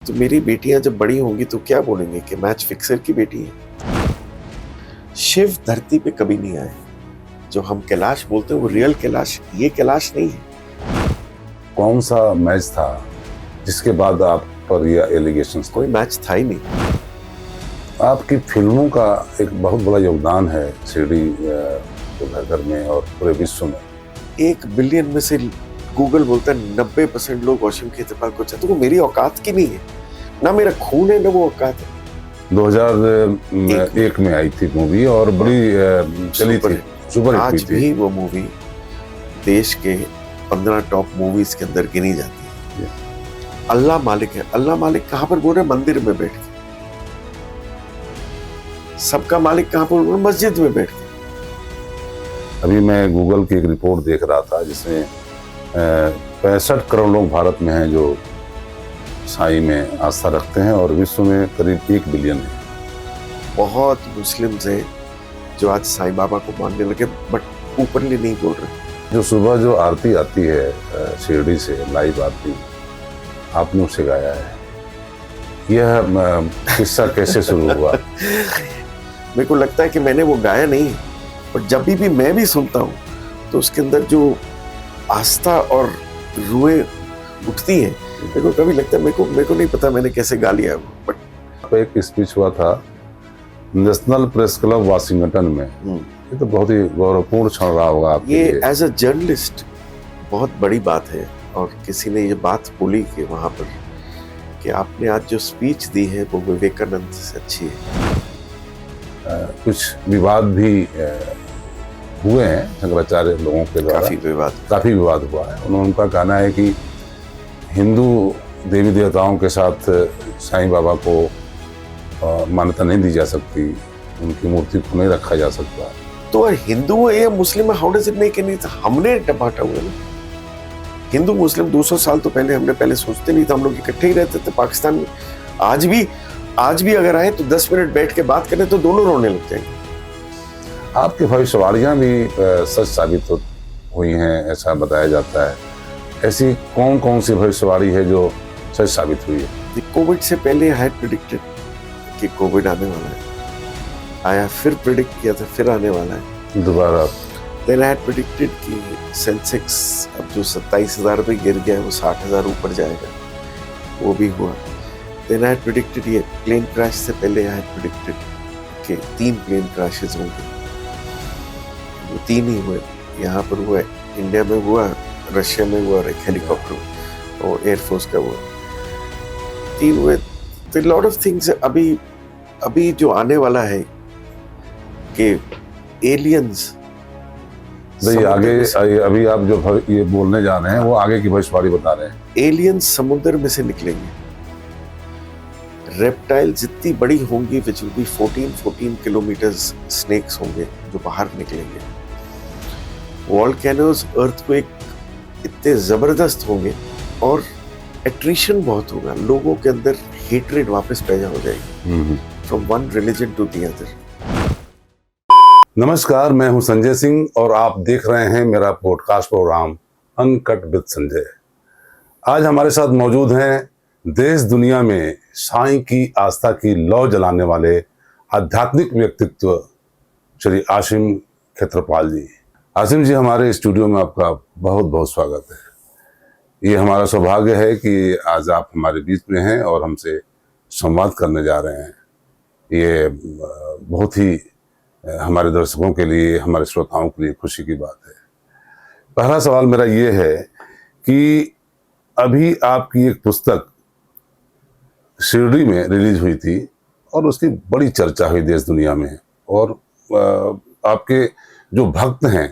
तो मेरी बेटियां जब बड़ी होंगी तो क्या बोलेंगे कि मैच फिक्सर की बेटी है। शिव धरती पे कभी नहीं आए। जो हम कैलाश बोलते हैं वो रियल कैलाश, ये कैलाश नहीं है। कौन सा मैच था जिसके बाद आप पर यह एलिगेशंस? कोई मैच था ही नहीं। आपकी फिल्मों का एक बहुत बड़ा योगदान है शिरडी घर में और पूरे विश्व में। 1 बिलियन में से गूगल बोलता है 90% लोग वॉशिंग खेतरपाल को चाहते। वो मेरी औकात की नहीं है, ना मेरा खून है ना वो औकात है। 2001 में आई थी मूवी और बड़ी चली थी, सुपर हिट आज थी। भी वो मूवी देश के 15 टॉप मूवीज के अंदर गिनी जाती है। अल्लाह मालिक है। अल्लाह मालिक कहां पर बोल रहे? मंदिर में बैठ के। सबका मालिक कहां पर बोल रहे? मस्जिद में बैठ के। अभी मैं गूगल की एक रिपोर्ट देख रहा था जिसमें 65 करोड़ लोग भारत में हैं जो साईं में आस्था रखते हैं और विश्व में करीब 1 बिलियन है। बहुत मुस्लिम्स हैं जो आज साईं बाबा को मानने लगे, बट ऊपरली नहीं बोल रहे। जो सुबह जो आरती आती है शिरडी से, लाइव आरती, आपने उसे गाया है। यह किस्सा कैसे शुरू हुआ? मेरे को लगता है कि मैंने वो गाया नहीं, पर जब भी मैं भी सुनता हूँ तो उसके अंदर जो आस्था और रूहें उठती हैं, मेरे को कभी लगता है मेरे को नहीं पता मैंने कैसे गा लिया वो। बट एक स्पीच हुआ था नेशनल प्रेस क्लब वाशिंगटन में। ये तो बहुत ही गौरवपूर्ण क्षण रहा होगा आपके ये लिए। एज अ जर्नलिस्ट बहुत बड़ी बात है। और किसी ने ये बात बोली कि वहां पर कि आपने आज जो स्पीच दी है वो विवेकानंद से अच्छी है। कुछ विवाद भी हुए हैं शंकराचार्य लोगों के द्वारा, काफी विवाद हुआ है। उनका कहना है कि हिंदू देवी देवताओं के साथ साईं बाबा को मान्यता नहीं दी जा सकती, उनकी मूर्ति को नहीं रखा जा सकता। तो हिंदू है या मुस्लिम है, how does it make any? हमने बांटा हुआ ना। हिंदू मुस्लिम 200 साल तो पहले सोचते नहीं था। हम लोग इकट्ठे ही रहते थे पाकिस्तान में। आज भी अगर आए तो 10 मिनट बैठ के बात करें तो दोनों रोने लग जाएंगे। आपकी भविष्यवाणियां भी सच साबित हुई हैं, ऐसा बताया जाता है। ऐसी कौन कौन सी भविष्यवाणी है जो सच साबित हुई है? कोविड से पहले आई हैड प्रेडिक्टेड कि कोविड आने वाला है। आया, फिर प्रेडिक्ट किया था फिर आने वाला है दोबारा। देन आई हैड प्रेडिक्टेड कि सेंसेक्स अब जो 27,000 पे गिर गया है वो 60,000 ऊपर जाएगा, वो भी हुआ। देन आई हैड प्रेडिक्टेड, ये प्लेन क्रैश से पहले आई हैड प्रेडिक्टेड कि 3 प्लेन क्रैशेस होंगे। वो 3 ही हुए। यहाँ पर हुआ, इंडिया में हुआ, रशिया में हुआ, और एक हेलीकॉप्टर और एयरफोर्स का हुआ। 3 हुए। तो लॉट ऑफ थिंग्स अभी जो आने वाला है कि एलियंस आगे अभी आप जो ये बोलने जा रहे हैं वो आगे की भविष्यवाणी बता रहे हैं। एलियंस समुद्र में से निकलेंगे। रेप्टाइल जितनी बड़ी होंगी which will be 14 kilometres snakes होंगे जो बाहर निकलेंगे। वॉल्केनोज, अर्थक्वेक इतने जबरदस्त होंगे और एट्रिशन बहुत होगा। लोगों के अंदर हेट्रेड वापस पैदा हो जाएगी from one religion to the other. नमस्कार, मैं हूं संजय सिंह और आप देख रहे हैं मेरा podcast programme uncut with Sanjay. आज हमारे साथ मौजूद हैं देश दुनिया में साईं की आस्था की लौ जलाने वाले आध्यात्मिक व्यक्तित्व श्री आसिम खेत्रपाल जी। आसिम जी, हमारे स्टूडियो में आपका बहुत बहुत स्वागत है। ये हमारा सौभाग्य है कि आज आप हमारे बीच में हैं और हमसे संवाद करने जा रहे हैं। ये बहुत ही हमारे दर्शकों के लिए, हमारे श्रोताओं के लिए खुशी की बात है। पहला सवाल मेरा ये है कि अभी आपकी एक पुस्तक शिरडी में रिलीज हुई थी और उसकी बड़ी चर्चा हुई देश दुनिया में, और आपके जो भक्त हैं,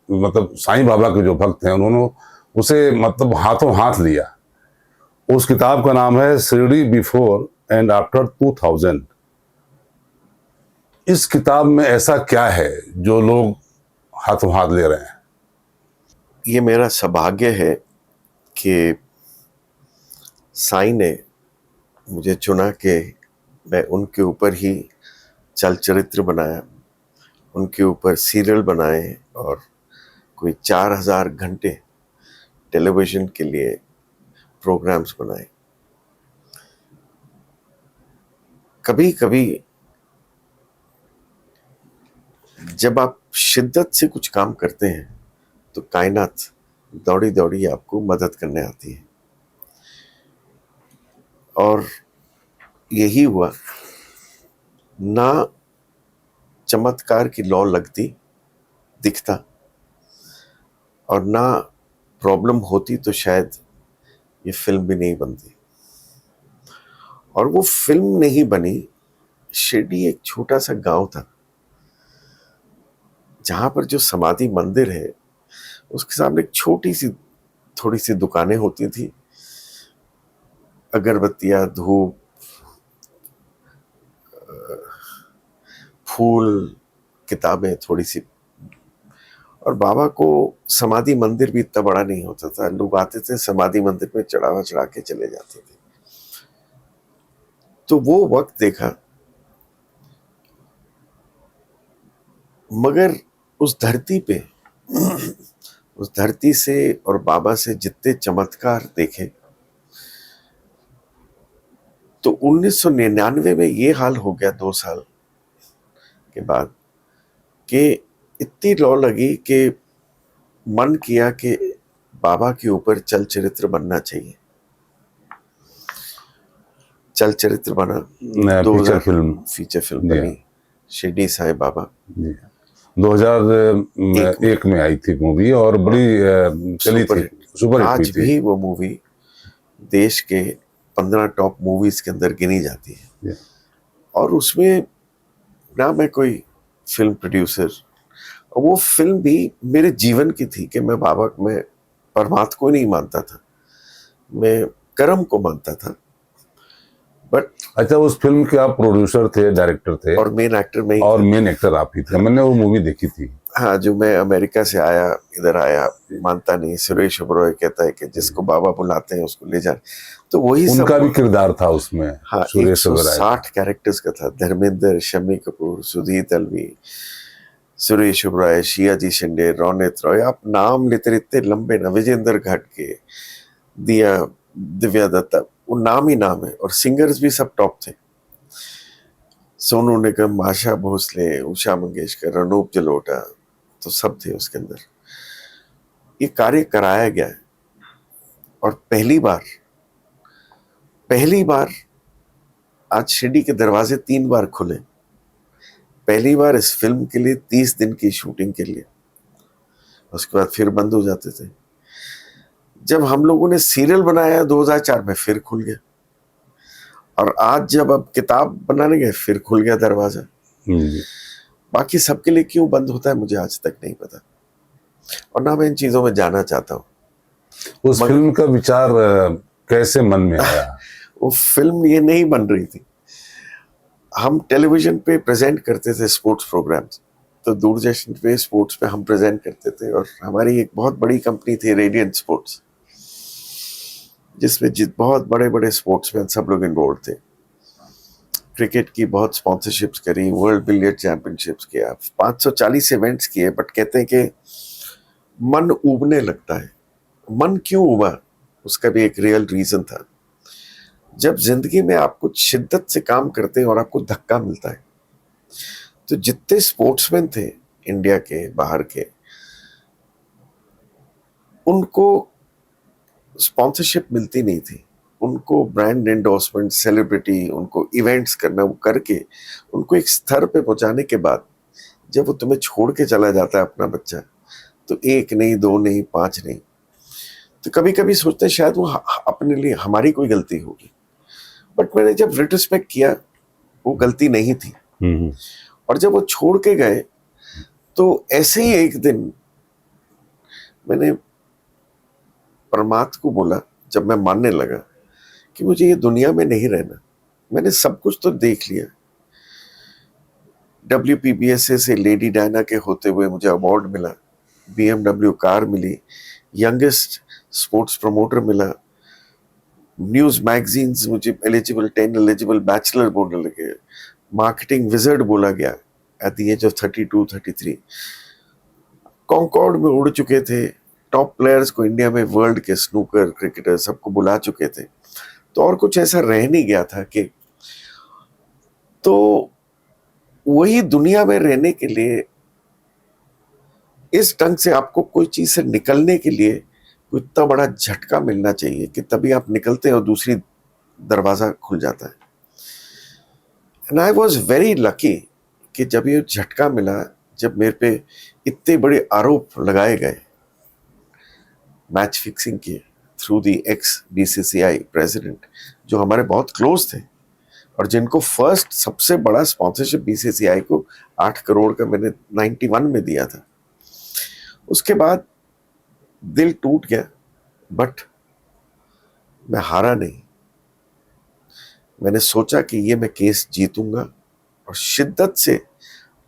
मतलब साईं बाबा के जो भक्त हैं, उन्होंने उसे मतलब हाथों हाथ लिया। उस किताब का नाम है शिरडी बिफोर एंड आफ्टर 2000। इस किताब में ऐसा क्या है जो लोग हाथों हाथ ले रहे हैं? ये मेरा सौभाग्य है कि साईं ने मुझे चुना कि मैं उनके ऊपर ही चल चरित्र बनाया, उनके ऊपर सीरियल बनाए और कोई 4,000 घंटे टेलीविज़न के लिए प्रोग्राम्स बनाए। कभी कभी जब आप शिद्दत से कुछ काम करते हैं तो कायनात दौड़ी दौड़ी आपको मदद करने आती है। और यही हुआ, ना चमत्कार की लौ लगती दिखता, और ना प्रॉब्लम होती तो शायद ये फिल्म भी नहीं बनती। और वो फिल्म नहीं बनी। शिरडी एक छोटा सा गांव था जहां पर जो समाधि मंदिर है उसके सामने एक छोटी सी थोड़ी सी दुकानें होती थी, अगरबत्तियां, धूप, फूल, किताबें थोड़ी सी। और बाबा को समाधि मंदिर भी इतना बड़ा नहीं होता था, लोग आते थे समाधि मंदिर में चढ़ावा चढ़ा के चले जाते थे। तो वो वक्त देखा, मगर उस धरती पे उस धरती से और बाबा से जितने चमत्कार देखे, तो 1999 में ये हाल हो गया 2 साल के बाद कि इतनी लौ लगी कि मन किया कि बाबा के ऊपर चल चरित्र बनना चाहिए। चल चरित्र बना, फीचर फिल्म बनी शिरडी साईं बाबा। 2001 में आई थी मूवी और बड़ी चली थी, सुपर हिट आज भी वो मूवी देश के 15 टॉप मूवीज के अंदर गिनी जाती है। और उसमें ना मैं कोई फिल्म प्रोड्यूसर, और वो फिल्म भी मेरे जीवन की थी कि मैं बाबा में परमात्मा को नहीं मानता था, मैं कर्म को मानता था। बट अच्छा, उस फिल्म के आप प्रोड्यूसर थे, डायरेक्टर थे, और मेन एक्टर में, और मेन एक्टर आप ही थे। मैंने वो मूवी देखी थी। हाँ, जो मैं अमेरिका से आया, इधर आया, मानता नहीं, सुरेश ओबेरॉय कहता है कि जिसको बाबा बुलाते हैं उसको ले जाए, तो वही उनका भी किरदार था उसमें। हाँ, सुरेश ओबेरॉय 160 कैरेक्टर्स का था। धर्मेंद्र, शम्मी कपूर, सुधीर तलवी, सुरेश ओबेरॉय, शियाजी शिंदे, रौनित रॉय, आप नाम लेते इतने लंबे ना, विजेंद्र घाटगे, दिया, दिव्या दत्ता, वो नाम ही नाम है। और सिंगर्स भी सब टॉप थे, सोनू निगम, आशा भोसले, उषा मंगेशकर, अनूप जलोटा, तो सब थे उसके अंदर। ये कार्य कराया गया है। और पहली बार आज शिरडी के दरवाजे 3 बार खुले। पहली बार इस फिल्म के लिए 30 दिन की शूटिंग के लिए, उसके बाद फिर बंद हो जाते थे। जब हम लोगों ने सीरियल बनाया 2004 में, फिर खुल गया। और आज जब अब किताब बनाने गए, फिर खुल गया दरवाजा। बाकी सबके लिए क्यों बंद होता है मुझे आज तक नहीं पता, और ना मैं इन चीजों में जाना चाहता हूँ। उस फिल्म का विचार कैसे मन में आया? वो फिल्म ये नहीं बन रही थी। हम टेलीविजन पे प्रेजेंट करते थे स्पोर्ट्स प्रोग्राम्स, तो दूरदर्शन पे स्पोर्ट्स पे हम प्रेजेंट करते थे। और हमारी एक बहुत बड़ी कंपनी थी रेडियंट स्पोर्ट्स, जिसमें बहुत बड़े बड़े स्पोर्ट्समैन सब लोग इन्वॉल्व थे। क्रिकेट की बहुत स्पॉन्सरशिप्स करी, वर्ल्ड बिलियर्ड चैंपियनशिप्स किया, 540 इवेंट्स किए। बट कहते हैं कि मन उबने लगता है। मन क्यों उबा, उसका भी एक रियल रीजन था। जब जिंदगी में आप कुछ शिद्दत से काम करते हैं और आपको धक्का मिलता है, तो जितने स्पोर्ट्समैन थे इंडिया के, बाहर के, उनको स्पॉन्सरशिप मिलती नहीं थी। उनको ब्रांड एंडोर्समेंट, सेलिब्रिटी, उनको इवेंट्स करना, वो करके उनको एक स्तर पे पहुंचाने के बाद जब वो तुम्हें छोड़ के चला जाता है अपना बच्चा, तो 1 नहीं, 2 नहीं, 5 नहीं, तो कभी कभी सोचते हैं शायद वो अपने लिए हमारी कोई गलती होगी। बट मैंने जब रिट्रोस्पेक्ट किया, वो गलती नहीं थी। और जब वो छोड़ के गए, तो ऐसे ही एक दिन मैंने परमात्मा को बोला, जब मैं मानने लगा कि मुझे ये दुनिया में नहीं रहना। मैंने सब कुछ तो देख लिया। WPBSA से लेडी डायना के होते हुए मुझे अवार्ड मिला, BMW कार मिली, यंगेस्ट स्पोर्ट्स प्रमोटर मिला, न्यूज मैगजीन्स मुझे 10 एलिजिबल बैचलर बोलने लगे, मार्केटिंग विजर्ड बोला गया at the age of 32, 33। Concorde में उड़ चुके थे, टॉप प्लेयर्स को इंडिया में, वर्ल्ड के स्नूकर क्रिकेटर सबको बुला चुके थे। तो और कुछ ऐसा रह नहीं गया था कि तो वही दुनिया में रहने के लिए, इस ढंग से आपको कोई चीज से निकलने के लिए कोई इतना बड़ा झटका मिलना चाहिए कि तभी आप निकलते हैं और दूसरी दरवाजा खुल जाता है। And I was very lucky कि जब ये झटका मिला, जब मेरे पे इतने बड़े आरोप लगाए गए मैच फिक्सिंग के through the x BCCI president, जो हमारे बहुत क्लोज थे और जिनको फर्स्ट सबसे बड़ा स्पॉन्सरशिप बीसीसीआई को 8 करोड़ का मैंने 91 में दिया था। उसके बाद दिल टूट गया, बट मैं हारा नहीं। मैंने सोचा कि ये मैं केस जीतूंगा, और शिद्दत से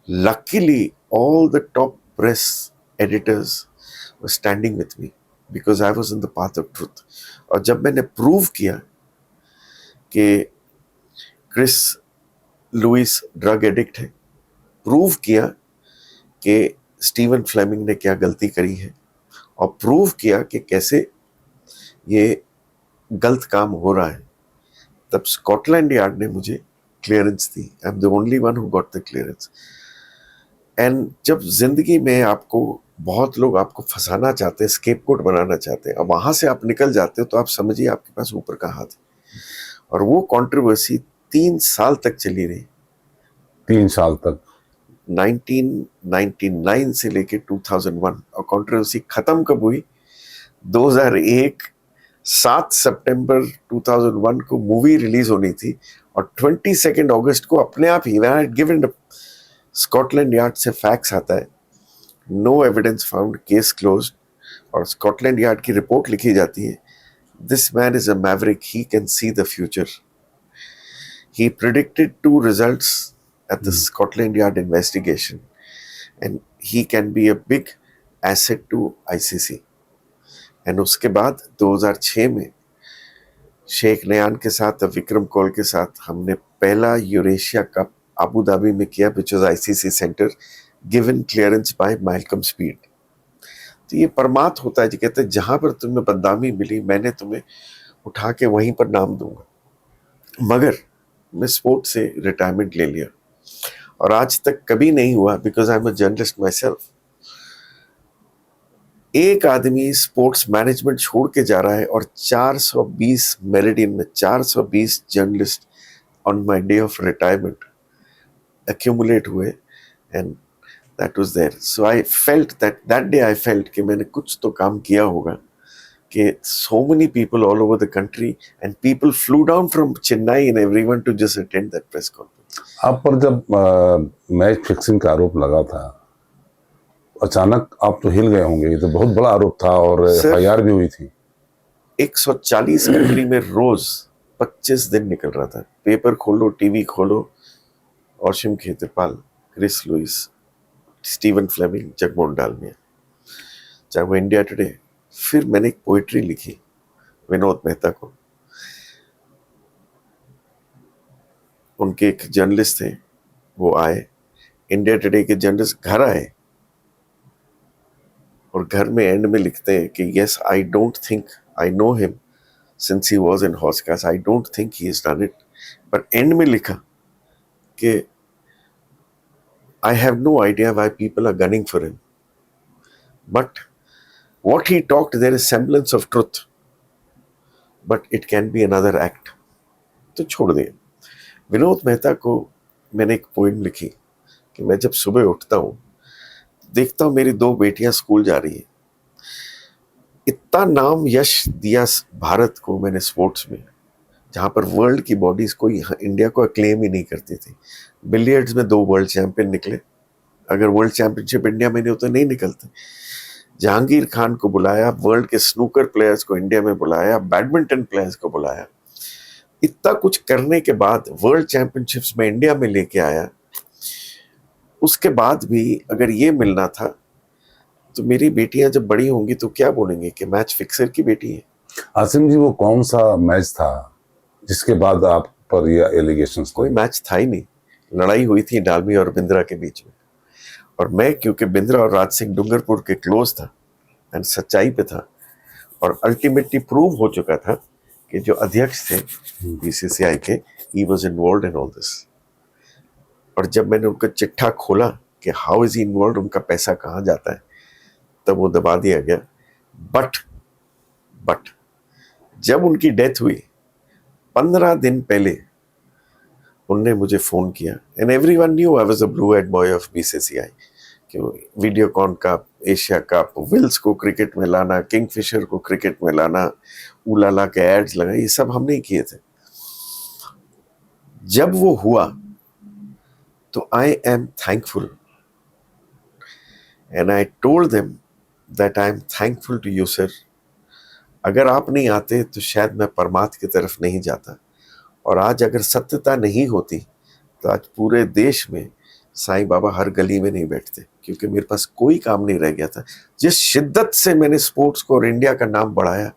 luckily all the top press editors were standing with me because I was in the path of truth. और जब मैंने प्रूव किया कि क्रिस लुइस ड्रग एडिक्ट है, प्रूव किया कि स्टीवन फ्लेमिंग ने क्या गलती करी है, और प्रूव किया कि कैसे ये गलत काम हो रहा है, तब स्कॉटलैंड यार्ड ने मुझे clearance the. I am the only one who got the clearance. And जब जिंदगी में आपको बहुत लोग आपको फंसाना चाहते हैं, स्केपगोट बनाना चाहते हैं, अब वहां से आप निकल जाते हो तो आप समझिए आपके पास ऊपर का हाथ है। और वो कंट्रोवर्सी 3 साल तक चली रही। 3 साल तक 1999 से लेके 2001। और कंट्रोवर्सी खत्म कब हुई? 2001 7 सितंबर 2001 को मूवी रिलीज होनी थी, और 22 अगस्त को अपने आप ही गिवन स्कॉटलैंड यार्ड से फैक्स आता है, no evidence found, case closed. और स्कॉटलैंड यार्ड की रिपोर्ट लिखी जाती है, this man is a maverick, he can see the future. He predicted 2 results at the Scotland Yard investigation, and he can be a big asset to ICC. And उसके बाद 2006 में शेख नयान के साथ, विक्रम कौल के साथ हमने पहला यूरेशिया कप अबू धाबी में किया, which was ICC centre, given clearance by Malcolm Speed. तो ये परमात होता है जी, कहते हैं जहां पर तुम्हें बदनामी मिली, मैंने तुम्हें उठा के वहीं पर नाम दूंगा। मगर मैं स्पोर्ट से रिटायरमेंट ले लिया, और आज तक कभी नहीं हुआ, because I am a journalist my self. एक आदमी स्पोर्ट्स मैनेजमेंट छोड़ के जा रहा है, और 420 मेरिडियन में 420 journalist on my day of retirement accumulate हुए, and that was there. So I felt that day I felt कि मैंने कुछ तो काम किया होगा, कि so many people all over the country and people flew down from Chennai and everyone to just attend that press conference. आप पर जब मैच फिक्सिंग का आरोप लगा था, अचानक आप तो हिल गए होंगे, ये तो बहुत बड़ा आरोप था, और FIR भी हुई थी। 140 कंट्री में रोज 25 दिन निकल रहा था। पेपर खोलो, टीवी खोलो, Ashim Khetarpal, Chris Lewis, Stephen Fleming, Jagmohan Dalmiya, चाहे वो इंडिया टुडे। फिर मैंने एक पोइट्री लिखी विनोद मेहता को, उनके एक जर्नलिस्ट थे, वो आए, इंडिया टुडे के जर्नलिस्ट घर आए, और घर में एंड में लिखते हैं कि yes I don't think I know him since he was in हॉस्कास, I don't think he has done it. पर एंड में लिखा कि I have no idea why people are gunning for him, but what he talked, there is semblance of truth, but it can be another act. तो छोड़ दिए। विनोद मेहता को मैंने एक पोइम लिखी कि मैं जब सुबह उठता हूँ, देखता हूँ मेरी 2 बेटियां स्कूल जा रही है। इतना नाम यश दिया भारत को मैंने स्पोर्ट्स में, जहाँ पर वर्ल्ड की बॉडीज कोई इंडिया को क्लेम ही नहीं करती थी। बिलियर्ड्स में 2 वर्ल्ड चैंपियन निकले, अगर वर्ल्ड चैंपियनशिप इंडिया में नहीं होते नहीं निकलते। जहांगीर खान को बुलाया, वर्ल्ड के स्नूकर प्लेयर्स को इंडिया में बुलाया, बैडमिंटन प्लेयर्स को बुलाया। इतना कुछ करने के बाद वर्ल्ड चैंपियनशिप्स में इंडिया में लेके आया। उसके बाद भी अगर ये मिलना था, तो मेरी बेटियां जब बड़ी होंगी तो क्या बोलेंगे कि मैच फिक्सर की बेटी है। आसिम जी, वो कौन सा मैच था जिसके बाद आप पर यह एलिगेशंस? कोई मैच था ही नहीं, लड़ाई हुई थी डालमी और बिंद्रा के बीच में, और मैं क्योंकि बिंद्रा और राज सिंह डूंगरपुर के क्लोज था एंड सच्चाई पे था, और अल्टीमेटली प्रूव हो चुका था कि जो अध्यक्ष थे बीसीसीआई के, he was involved in all this. और जब मैंने उनका चिट्ठा खोला कि हाउ इज इन्वॉल्व, उनका पैसा कहाँ जाता है, तब वो दबा दिया गया। बट जब उनकी डेथ हुई 15 दिन पहले उनने मुझे फ़ोन किया, and everyone knew I was a blue head boy of BCCI. क्यों, Videocon Cup, Asia Cup, Wills को क्रिकेट में लाना, किंगफिशर को क्रिकेट में लाना, उलाला के एड्स लगाए, ये सब हमने ही किए थे। जब वो हुआ तो I am thankful and I told them that I am thankful to you sir. अगर आप नहीं आते तो शायद मैं परमात्मा की तरफ नहीं जाता, और आज अगर सत्यता नहीं होती तो आज पूरे देश में साईं बाबा हर गली में नहीं बैठते, क्योंकि मेरे पास कोई काम नहीं रह गया था। जिस शिद्दत से मैंने स्पोर्ट्स को और इंडिया का नाम बढ़ाया,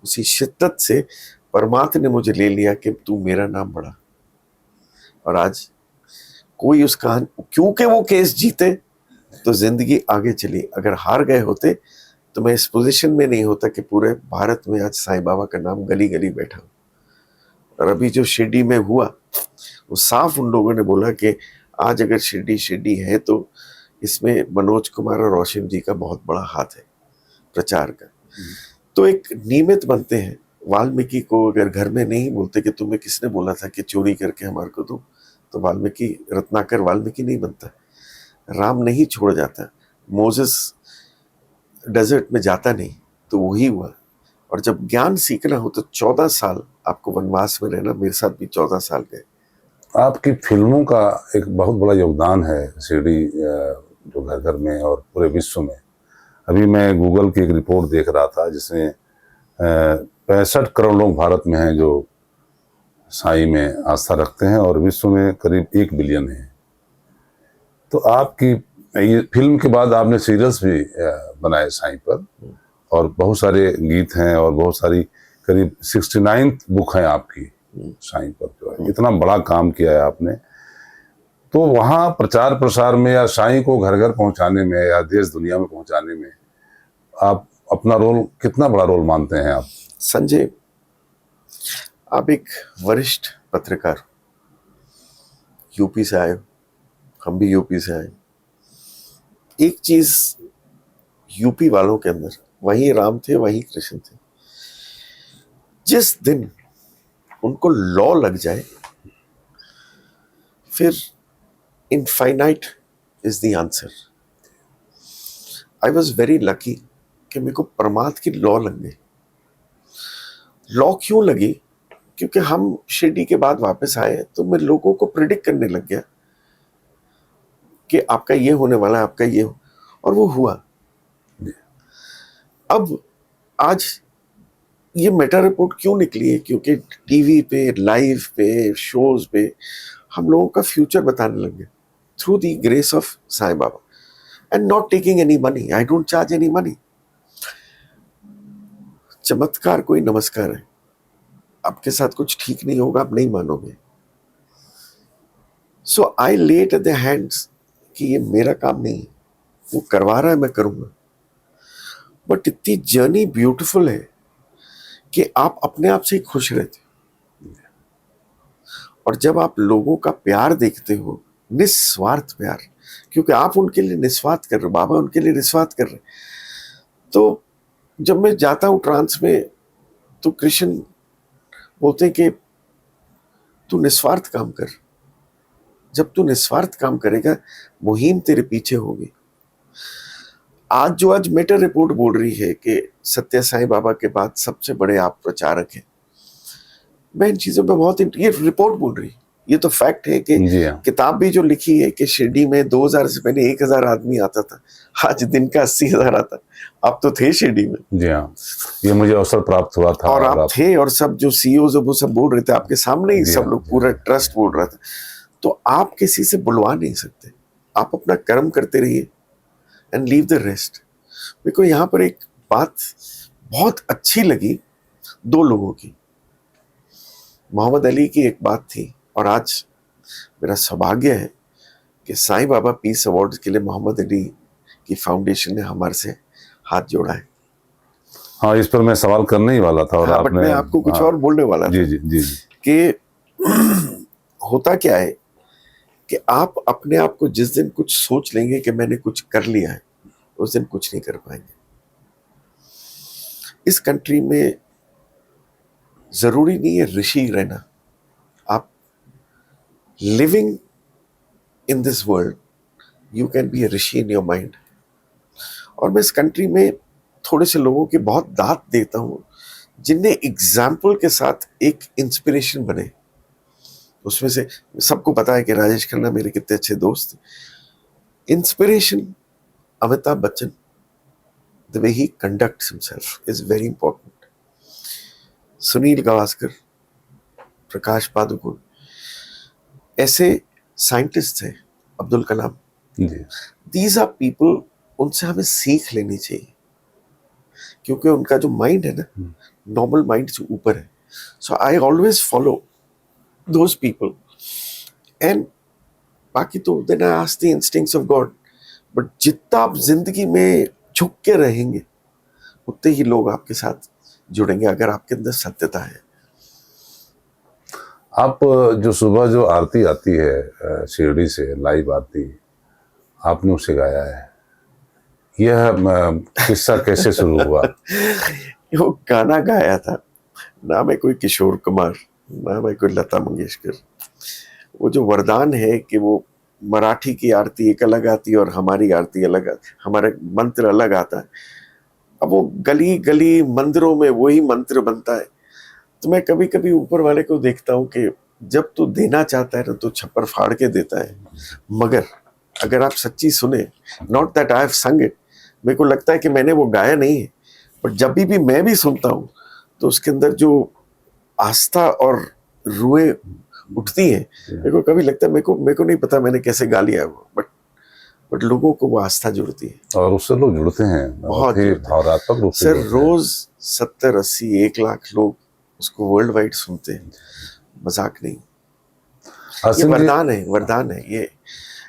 उसी शिद्दत से परमात्मा ने मुझे ले लिया कि तू मेरा नाम बढ़ा। और आज कोई उस कहानी, क्योंकि वो केस जीते तो जिंदगी आगे चली। अगर हार गए होते तो मैं इस पोजीशन में नहीं होता कि पूरे भारत में आज साईं बाबा का नाम गली गली बैठा। और अभी जो शिरडी में हुआ, वो साफ उन लोगों ने बोला कि आज अगर शिरडी है तो इसमें मनोज कुमार और रोशन जी का बहुत बड़ा हाथ है प्रचार का। तो एक नियमित बनते हैं। वाल्मीकि को अगर घर में नहीं बोलते कि तुम्हें किसने बोला था कि चोरी करके हमारे को दो, तो वाल्मीकि, रत्नाकर वाल्मीकि नहीं बनता। राम नहीं छोड़ जाता, मोसेस डेजर्ट में जाता नहीं, तो वही हुआ। और जब ज्ञान सीखना हो तो 14 साल आपको वनवास में रहना, मेरे साथ भी 14 साल गए। आपकी फिल्मों का एक बहुत बड़ा योगदान है शिरडी, जो घर घर में और पूरे विश्व में। अभी मैं गूगल की एक रिपोर्ट देख रहा था जिसमें 65 करोड़ लोग भारत में हैं जो साईं में आस्था रखते हैं, और विश्व में करीब 1 बिलियन है। तो आपकी ये फिल्म के बाद आपने सीरियल्स भी बनाए साईं पर, और बहुत सारे गीत हैं, और बहुत सारी करीब 69 बुक हैं आपकी साईं पर, जो है इतना बड़ा काम किया है आपने। तो वहाँ प्रचार प्रसार में या साईं को घर घर पहुँचाने में या देश दुनिया में पहुँचाने में आप अपना रोल, कितना बड़ा रोल मानते हैं आप? संजय, आप एक वरिष्ठ पत्रकार, यूपी से आए हो, हम भी यूपी से आए। एक चीज यूपी वालों के अंदर, वहीं राम थे वहीं कृष्ण थे। जिस दिन उनको लॉ लग जाए, फिर infinite is the answer. I was very lucky कि मेरे को परमात्मा की लॉ लग गई। लॉ क्यों लगी? क्योंकि हम शिरडी के बाद वापस आए तो मैं लोगों को प्रिडिक्ट करने लग गया कि आपका ये होने वाला है, आपका ये हो, और वो हुआ। अब आज ये मेटा रिपोर्ट क्यों निकली है? क्योंकि टीवी पे, लाइव पे, शोज पे हम लोगों का फ्यूचर बताने लग गए through the grace of Sai Baba, and not taking any money. I don't charge any money. चमत्कार कोई नमस्कार है। आपके साथ कुछ ठीक नहीं होगा, आप नहीं मानोगे। So I let at the hands कि ये मेरा काम नहीं है, वो करवा रहा है, मैं करूंगा। बट इतनी जर्नी ब्यूटीफुल है कि आप अपने आप से ही खुश रहते हो। और जब आप लोगों का प्यार देखते हो, निस्वार्थ प्यार, क्योंकि आप उनके लिए निस्वार्थ कर रहे हो, बाबा उनके लिए निस्वार्थ कर रहे। तो जब मैं जाता हूं ट्रांस में तो कृष्ण बोलते हैं कि तू निस्वार्थ काम कर। जब तू निस्वार्थ काम करेगा, मुहिम तेरे पीछे होगी। आज मेटा रिपोर्ट बोल रही है कि सत्य साईं बाबा के बाद सबसे बड़े आप प्रचारक हैं, मैं इन चीजों पे बहुत, ये रिपोर्ट बोल रही है, ये तो फैक्ट है कि किताब भी जो लिखी है कि शिरडी में 2000 से पहले 1000 आदमी आता था, आज दिन का 80,000 आता। आप तो थे शिरडी में। जी हाँ, ये मुझे अवसर प्राप्त हुआ था। और आप थे, और सब जो सीईओ वो सब बोल रहे थे आपके सामने ही, सब लोग, पूरा ट्रस्ट बोल रहा था। तो आप किसी से बुलवा नहीं सकते। आप अपना कर्म करते रहिए एंड लीव द रेस्ट। मेरे को यहाँ पर एक बात बहुत अच्छी लगी, 2 लोगों की। मोहम्मद अली की एक बात थी, और आज मेरा सौभाग्य है कि साईं बाबा पीस अवार्ड के लिए मोहम्मद अली की फाउंडेशन ने हमारे से हाथ जोड़ा है। हाँ, इस पर मैं सवाल करने ही वाला था, और हाँ, आपने, मैं आपको कुछ और बोलने वाला था। जी जी जी जी। कि होता क्या है कि आप अपने आप को जिस दिन कुछ सोच लेंगे कि मैंने कुछ कर लिया है, उस दिन कुछ नहीं कर पाएंगे। इस कंट्री में जरूरी नहीं है ऋषि रहना, आप living in this world you can be A Rishi in your mind. और मैं इस कंट्री में थोड़े से लोगों की बहुत दाद देता हूं जिनने एग्जाम्पल के साथ एक इंस्पिरेशन बने। उसमें से सबको पता है कि राजेश खन्ना मेरे कितने अच्छे दोस्त। Inspiration Amitabh Bachchan, the way he conducts himself is very important. Sunil Gavaskar, Prakash Padukone, ऐसे साइंटिस्ट हैं, Abdul Kalam. These are people, उनसे हमें सीख लेनी चाहिए क्योंकि उनका जो माइंड है ना, नॉर्मल माइंड से ऊपर है। So I always follow those people and बाकी तो then I ask the instincts of God. But जितना आप जिंदगी में झुक के रहेंगे उतने ही लोग आपके साथ जुड़ेंगे अगर आपके अंदर सत्यता है। आप जो सुबह जो आरती आती है शिरडी से, लाइव आरती, आपने उसे गाया है, यह किस्सा कैसे शुरू हुआ? वो गाना गाया था, ना मैं कोई किशोर कुमार, ना मैं कोई लता मंगेशकर। वो जो वरदान है कि वो मराठी की आरती एक अलग आती है और हमारी आरती अलग आती, हमारा मंत्र अलग आता है। अब वो गली गली मंदिरों में वही मंत्र बनता है। तो मैं कभी कभी ऊपर वाले को देखता हूँ कि जब तू देना चाहता है ना तो छप्पर फाड़ के देता है, मगर अगर आप सच्ची सुने, नॉट दैट आई हैव संग इट, मेरे को लगता है कि मैंने वो गाया नहीं है, बट जब भी मैं भी सुनता हूँ तो उसके अंदर जो आस्था और रूहें उठती हैं, मेरे को कभी लगता है मेरे को नहीं पता मैंने कैसे गा लिया वो, बट लोगों को वो आस्था जुड़ती है और उससे लोग जुड़ते हैं बहुत ही भावनात्मक रूप से। सर रोज 70-80-1 लाख लोग उसको वर्ल्ड वाइड सुनते हैं, मजाक नहीं। ये वरदान है ये,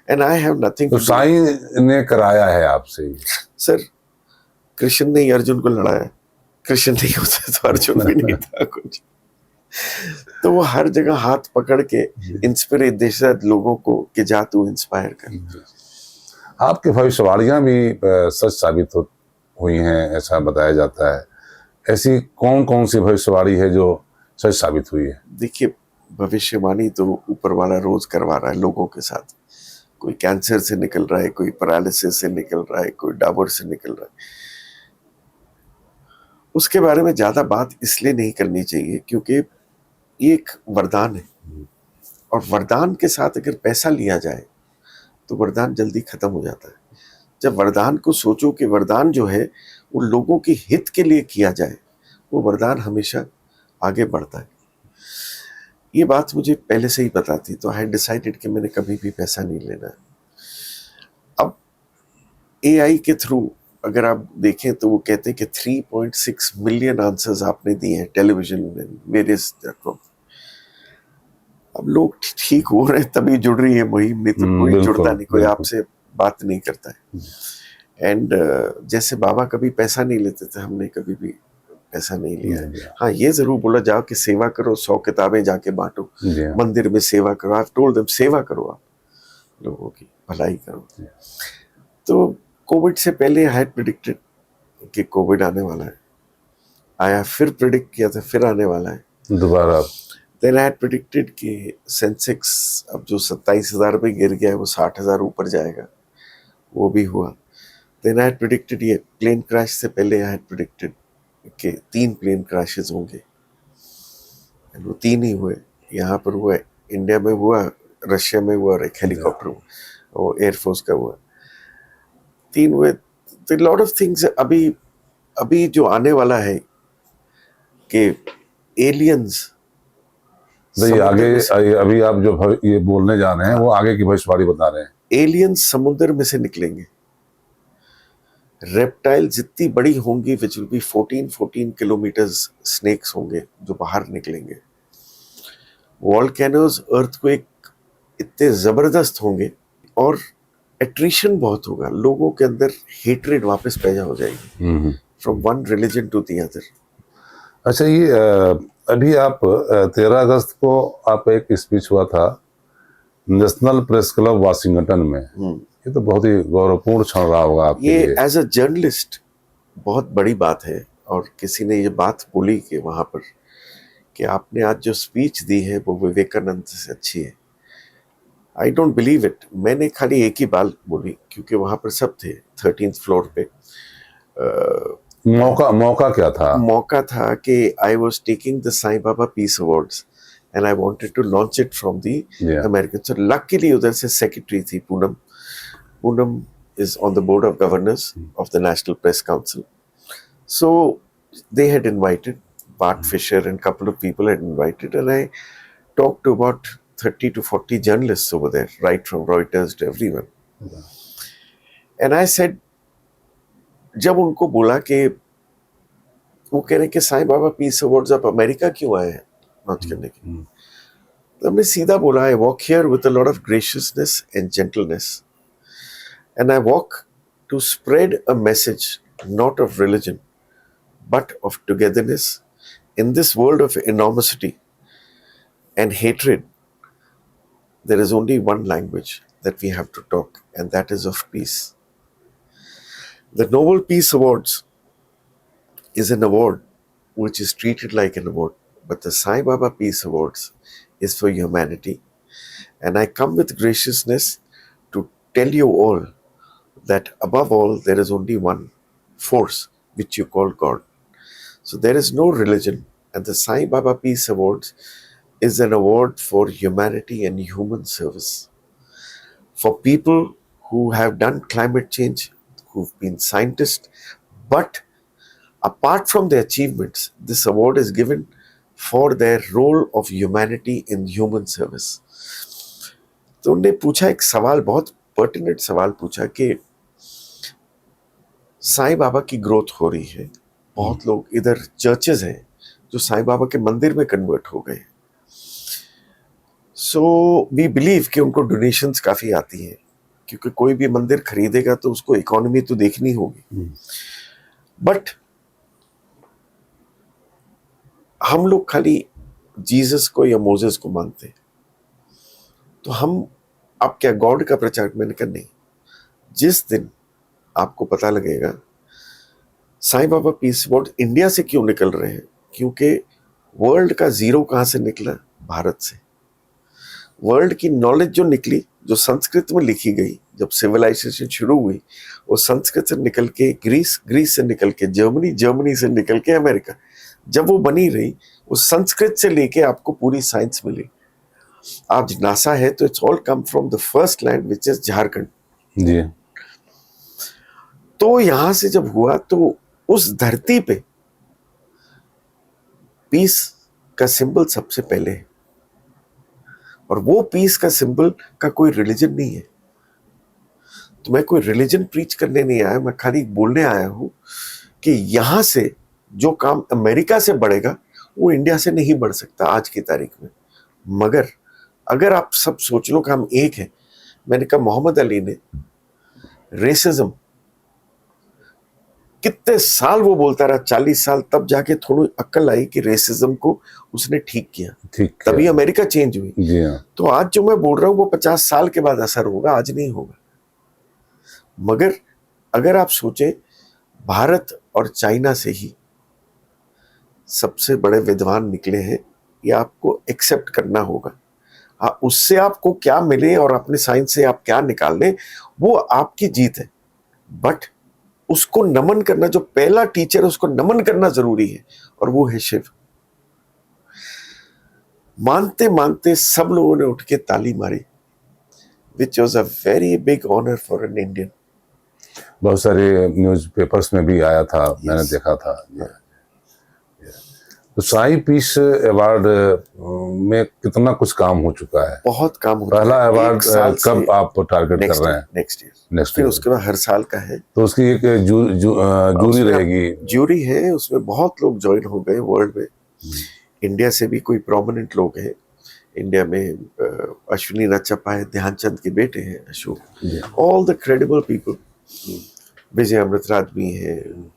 एंड आई हैव नथिंग। तो साईं ने कराया है आपसे? सर कृष्ण ने ही अर्जुन को लड़ाया, कृष्ण नहीं होता तो अर्जुन भी नहीं था कुछ। तो वो हर जगह हाथ पकड़ के इंस्पिरेट देता लोगों को कि जा तू इंस्पायर कर। आपकी भविष्यवाणियां भी सच साबित हुई हैं, ऐसा बताया जाता है। ऐसी कौन कौन सी भविष्यवाणी है जो सच साबित हुई है? देखिए, भविष्यवाणी तो ऊपर वाला रोज करवा रहा है लोगों के साथ। कोई कैंसर से निकल रहा है, कोई पैरालिसिस से निकल रहा है, कोई डाबर से निकल रहा है। उसके बारे में ज्यादा बात इसलिए नहीं करनी चाहिए क्योंकि ये एक वरदान है, और वरदान के साथ अगर पैसा लिया जाए तो वरदान जल्दी खत्म हो जाता है। जब वरदान को सोचो कि वरदान जो है वो लोगों के हित के लिए किया जाए, वो वरदान हमेशा आगे बढ़ता है। ये बात मुझे पहले से ही पता थी, तो आई डिसाइडेड कि मैंने कभी भी पैसा नहीं लेना है। अब एआई के थ्रू अगर आप देखें तो वो कहते हैं कि 3.6 मिलियन आंसर्स आपने दिए हैं टेलीविजन में, वेरियस प्लेटफॉर्म। अब लोग ठीक हो रहे हैं तभी जुड़ रही है मुहिम, नहीं तो कोई जुड़ता नहीं, कोई आपसे बात नहीं करता है। एंड जैसे बाबा कभी पैसा नहीं लेते थे, हमने कभी भी पैसा नहीं लिया है। हाँ, ये जरूर बोला जाओ कि सेवा करो, 100 किताबें जाके बांटो, मंदिर में सेवा करो। आई टोल्ड देम सेवा करो, आप लोगों की भलाई करो। तो कोविड से पहले आई हैड प्रेडिक्टेड कि कोविड आने वाला है, आया, फिर प्रेडिक्ट किया था फिर आने वाला है दोबारा। देन आई हैड प्रेडिक्टेड कि सेंसेक्स अब जो 27,000 पे गिर गया है वो 60,000 ऊपर जाएगा, वो भी हुआ। देन आई हैड प्रेडिक्टेड, ये प्लेन क्रैश से पहले आई हैड प्रेडिक्टेड कि 3 प्लेन क्रैशेस होंगे, वो 3 ही हुए। यहाँ पर हुआ, इंडिया में हुआ, रशिया में हुआ, और एक हेलीकॉप्टर हुआ, वो एयरफोर्स का हुआ। 3 हुए। तो लॉट ऑफ थिंग्स अभी जो आने वाला है कि एलियंस आगे अभी आप जो ये बोलने जा रहे हैं वो आगे की भविष्यवाणी बता रहे हैं। एलियंस समुद्र में से निकलेंगे, रेप्टाइल जितनी बड़ी होंगी which will be 14 kilometres, snakes होंगे जो बाहर निकलेंगे। वॉल्केनोज, अर्थक्वेक इतने जबरदस्त होंगे, और एट्रिशन बहुत होगा, लोगों के अंदर हेट्रेड वापस पैदा हो जाएगी from one religion to the other. अच्छा, ये अभी आप 13 अगस्त को आप एक स्पीच हुआ था नेशनल प्रेस क्लब वाशिंगटन में, ये तो बहुत ही गौरवपूर्ण क्षण रहा होगा आपके ये लिए। एज अ जर्नलिस्ट बहुत बड़ी बात है। और किसी ने ये बात बोली कि वहाँ पर कि आपने आज जो स्पीच दी है वो विवेकानंद से अच्छी है। I don't believe it. मैंने खाली एक ही बात बोली क्योंकि वहाँ पर सब थे 13th फ्लोर पे। मौका क्या था? मौका था कि I was taking the Sai Baba peace awards and I wanted to launch it from the Yeah. American. So luckily उधर से सेक्रेटरी थी Poonam. Poonam is on the board of governors of the National Press Council. So they had invited Bart Fisher and a couple of people had invited, and I talked to about 30 to 40 journalists over there, right from Reuters to everyone. And I said, जब उनको बोला कि वो कह रहे कि Sai Baba peace awards आप America क्यों आए हैं लॉन्च करने के लिए, तो हमने सीधा बोला I walk here with a lot of graciousness and gentleness and I walk to spread a message not of religion but of togetherness in this world of enormity and hatred. There is only one language that we have to talk, and that is of peace. The Nobel Peace Awards is an award which is treated like an award, but the Sai Baba Peace Awards is for humanity. And I come with graciousness to tell you all that above all there is only one force which you call God. So there is no religion, and the Sai Baba Peace Awards is an award for humanity and human service. For people who have done climate change, who've been scientists, but apart from their achievements, this award is given for their role of humanity in human service. तो उन्होंने पूछा एक सवाल, बहुत pertinent सवाल पूछा कि साईं बाबा की ग्रोथ हो रही है, बहुत लोग इधर चर्चेज हैं जो साईं बाबा के मंदिर में कन्वर्ट हो गए। सो वी बिलीव कि उनको डोनेशंस काफ़ी आती हैं, क्योंकि कोई भी मंदिर खरीदेगा तो उसको इकोनॉमी तो देखनी होगी। बट हम लोग खाली जीसस को या मोजेस को मानते हैं, तो हम अब क्या गॉड का प्रचार? मैंने कहा नहीं। जिस दिन आपको पता लगेगा Sai Baba peace award India से क्यों निकल रहे हैं, क्योंकि वर्ल्ड का जीरो कहाँ से निकला? भारत से। वर्ल्ड की नॉलेज जो निकली, जो संस्कृत में लिखी गई, जब सिविलाइजेशन शुरू हुई, वो संस्कृत से निकल के ग्रीस, ग्रीस से निकल के जर्मनी, जर्मनी से निकल के अमेरिका, जब वो बनी रही, वो संस्कृत से लेके आपको पूरी साइंस मिली। आज नासा है तो it's all come from the first land which is Jharkhand. जी। तो यहां से जब हुआ तो उस धरती पे पीस का सिंबल सबसे पहले है, और वो पीस का सिंबल का कोई रिलीजन नहीं है। तो मैं कोई रिलीजन प्रीच करने नहीं आया, मैं खाली बोलने आया हूं कि यहां से जो काम अमेरिका से बढ़ेगा वो इंडिया से नहीं बढ़ सकता आज की तारीख में। मगर अगर आप सब सोच लो कि हम एक हैं। मैंने कहा मोहम्मद अली ने रेसिज्म कितने साल वो बोलता रहा, 40 साल, तब जाके थोड़ी अक्ल आई कि रेसिज्म को उसने ठीक किया, तभी अमेरिका चेंज हुई। जी हाँ। तो आज जो मैं बोल रहा हूँ वो 50 साल के बाद असर होगा, आज नहीं होगा। मगर अगर आप सोचें, भारत और चाइना से ही सबसे बड़े विद्वान निकले हैं, ये आपको एक्सेप्ट करना होगा। हाँ, उससे आपको क्या मिले और अपने साइंस से आप क्या निकाल लें, वो आपकी जीत है। बट उसको नमन करना, जो पहला टीचर है उसको नमन करना जरूरी है, और वो है शिव। मानते मानते सब लोगों ने उठ के ताली मारी, which was a very big honour for an Indian. बहुत सारे न्यूज पेपर्स में भी आया था, मैंने देखा था। तो साई पीस अवार्ड में कितना कुछ काम हो चुका है? बहुत काम हो पहला अवार्ड कब आप टारगेट कर रहे हैं? Next year. फिर उसके बाद हर साल का है। तो उसकी एक जूरी रहेगी? जूरी है, उसमें बहुत लोग ज्वाइन हो गए वर्ल्ड में। इंडिया से भी कोई प्रोमिनेंट लोग हैं। इंडिया में अश्विनी रचप्पा है, ध्यानचंद के बेटे हैं Ashok, all the credible people. Vijay Amritraj भी हैं,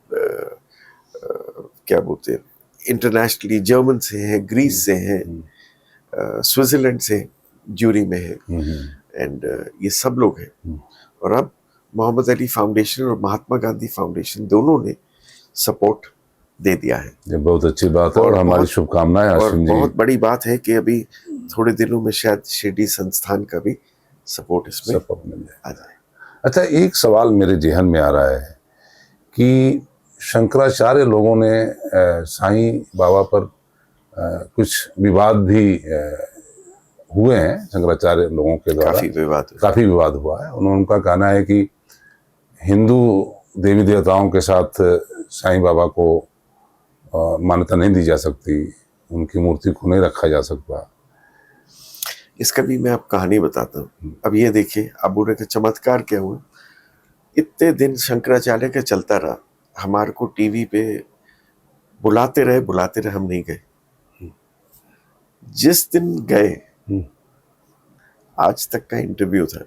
क्या बोलते हैं, इंटरनेशनली जर्मन से हैं, ग्रीस से हैं, स्विट्जरलैंड से, ज्यूरी में है, एंड ये सब लोग हैं। और अब मोहम्मद अली फाउंडेशन और महात्मा गांधी फाउंडेशन दोनों ने सपोर्ट दे दिया है। ये बहुत अच्छी बात है और हमारी शुभकामनाएं और आसिम जी। बहुत बड़ी बात है कि अभी थोड़े दिनों में शायद शिरडी संस्थान का भी सपोर्ट इसमें आ जाए। अच्छा, एक सवाल मेरे जहन में आ रहा है कि शंकराचार्य लोगों ने साईं बाबा पर कुछ विवाद भी हुए हैं, शंकराचार्य लोगों के द्वारा काफी विवाद हुआ है। उनका कहना है कि हिंदू देवी देवताओं के साथ साईं बाबा को मान्यता नहीं दी जा सकती, उनकी मूर्ति को नहीं रखा जा सकता। इसका भी मैं आपको कहानी बताता हूँ। अब ये देखिए, अब बोले के चमत्कार क्या हुआ। इतने दिन शंकराचार्य का चलता रहा, हमारे को टीवी पे बुलाते रहे, हम नहीं गए। जिस दिन गए, आज तक का इंटरव्यू था,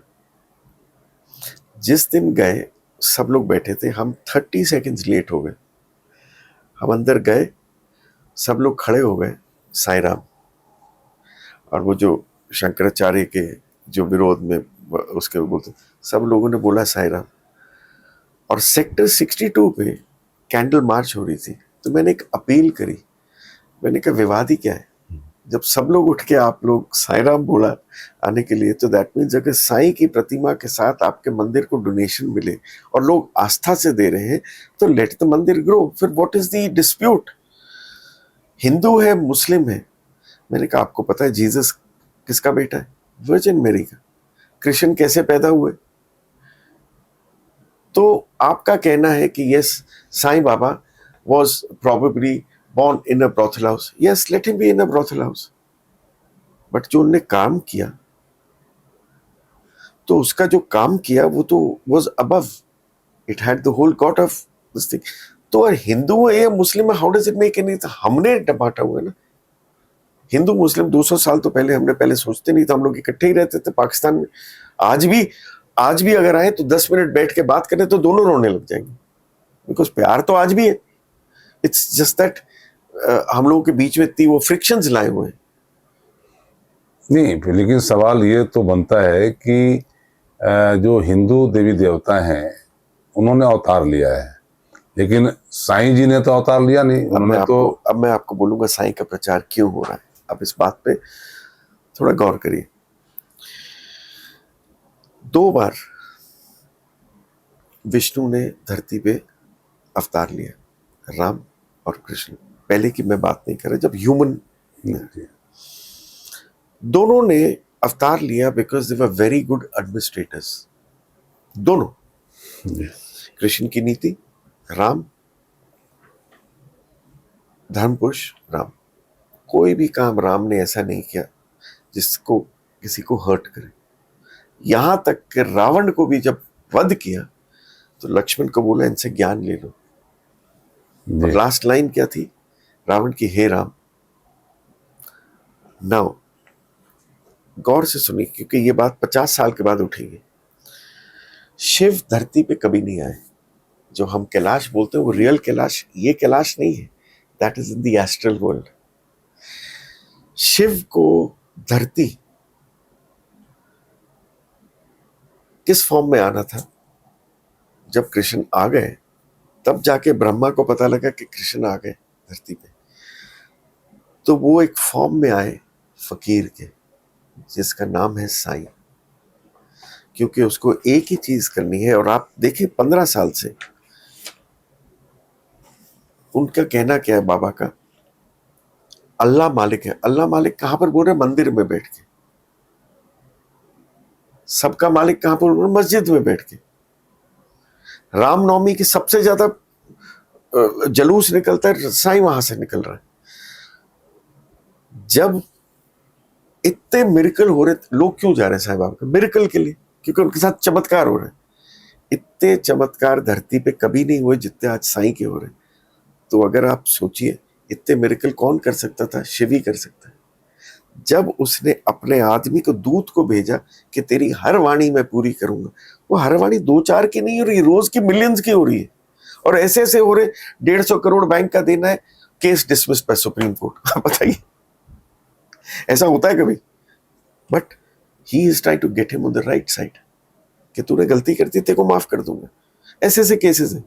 जिस दिन गए सब लोग बैठे थे, हम 30 सेकंड्स लेट हो गए। हम अंदर गए, सब लोग खड़े हो गए, साईं राम, और वो जो शंकराचार्य के जो विरोध में उसके बोलते, सब लोगों ने बोला साईं राम। और सेक्टर 62 पे कैंडल मार्च हो रही थी, तो मैंने एक अपील करी। मैंने कहा विवाद ही क्या है, जब सब लोग उठ के आप लोग साईं राम बोला आने के लिए, तो दैट मीन्स अगर साईं की प्रतिमा के साथ आपके मंदिर को डोनेशन मिले और लोग आस्था से दे रहे हैं, तो लेट द मंदिर ग्रो। फिर what is the dispute? Hindu है, मुस्लिम है। मैंने कहा आपको पता है जीसस किसका बेटा है? वर्जिन मैरी का। कृष्ण कैसे पैदा हुए? तो आपका कहना है कि yes, Sai Baba was probably born in a brothel house. Yes, let him be in a brothel house. But जो उनने काम किया, तो उसका जो काम किया वो तो was above. It had the whole God of this thing. तो अगर हिंदू है या मुस्लिम है, how does it make any? हमने बांटा हुआ है ना। हिंदू मुस्लिम 200 साल तो पहले सोचते नहीं था, हम लोग इकट्ठे ही रहते थे पाकिस्तान में। आज भी अगर आए तो 10 मिनट बैठ के बात करें तो दोनों रोने लग जाएंगे, बिकॉज प्यार तो आज भी है। इट्स जस्ट दैट हम लोगों के बीच में इतनी वो फ्रिक्शंस लाए हुए हैं। नहीं, लेकिन सवाल ये तो बनता है कि जो हिंदू देवी देवता हैं उन्होंने अवतार लिया है, लेकिन साईं जी ने तो अवतार लिया नहीं। अब मैं आपको बोलूंगा साईं का प्रचार क्यों हो रहा है। अब इस बात पे थोड़ा गौर करिए। 2 बार विष्णु ने धरती पे अवतार लिया, राम और कृष्ण। पहले की मैं बात नहीं कर रहा, जब ह्यूमन, दोनों ने अवतार लिया because they were very good administrators. दोनों, कृष्ण की नीति, राम धर्म पुरुष राम। कोई भी काम राम ने ऐसा नहीं किया जिसको किसी को हर्ट करे। यहां तक कि रावण को भी जब वध किया तो लक्ष्मण को बोला इनसे ज्ञान ले लो। और लास्ट लाइन क्या थी रावण की? हे राम। नाउ गौर से सुनिए, क्योंकि ये बात 50 साल के बाद उठेगी। शिव धरती पे कभी नहीं आए। जो हम कैलाश बोलते हैं वो रियल कैलाश, ये कैलाश नहीं है। That is in the astral world. Shiva को धरती किस फॉर्म में आना था? जब कृष्ण आ गए तब जाके ब्रह्मा को पता लगा कि कृष्ण आ गए धरती पे। तो वो एक फॉर्म में आए फकीर के, जिसका नाम है साईं, क्योंकि उसको एक ही चीज करनी है। और आप देखिए 15 साल से उनका कहना क्या है बाबा का? अल्लाह मालिक है। अल्लाह मालिक कहां पर बोल रहे? मंदिर में बैठ के। सबका मालिक कहां पर बोल रहे? मस्जिद में बैठ के। रामनवमी की सबसे ज्यादा जलूस निकलता है, साईं वहां से निकल रहा है। जब इतने मिरेकल हो रहे, लोग क्यों जा रहे हैं साईं बाबा के? मिरेकल के लिए, क्योंकि उनके साथ चमत्कार हो रहे हैं। इतने चमत्कार धरती पे कभी नहीं हुए जितने आज साईं के हो रहे हैं। तो अगर आप सोचिए, इतने मिरेकल कौन कर सकता था? शिव ही कर सकता है। जब उसने अपने आदमी को, दूत को भेजा कि तेरी हर वाणी मैं पूरी करूंगा, वो हर वाणी 2-4 की नहीं हो रही, रोज की मिलियंस की हो रही है। और ऐसे ऐसे हो रहे, 150 करोड़ बैंक का देना है, case dismissed by Supreme Court. बताइए ऐसा होता है कभी? But he is trying to get him on the right side कि तूने गलती कर दी, तेरे को माफ कर दूंगा। ऐसे ऐसे केसेस हैं,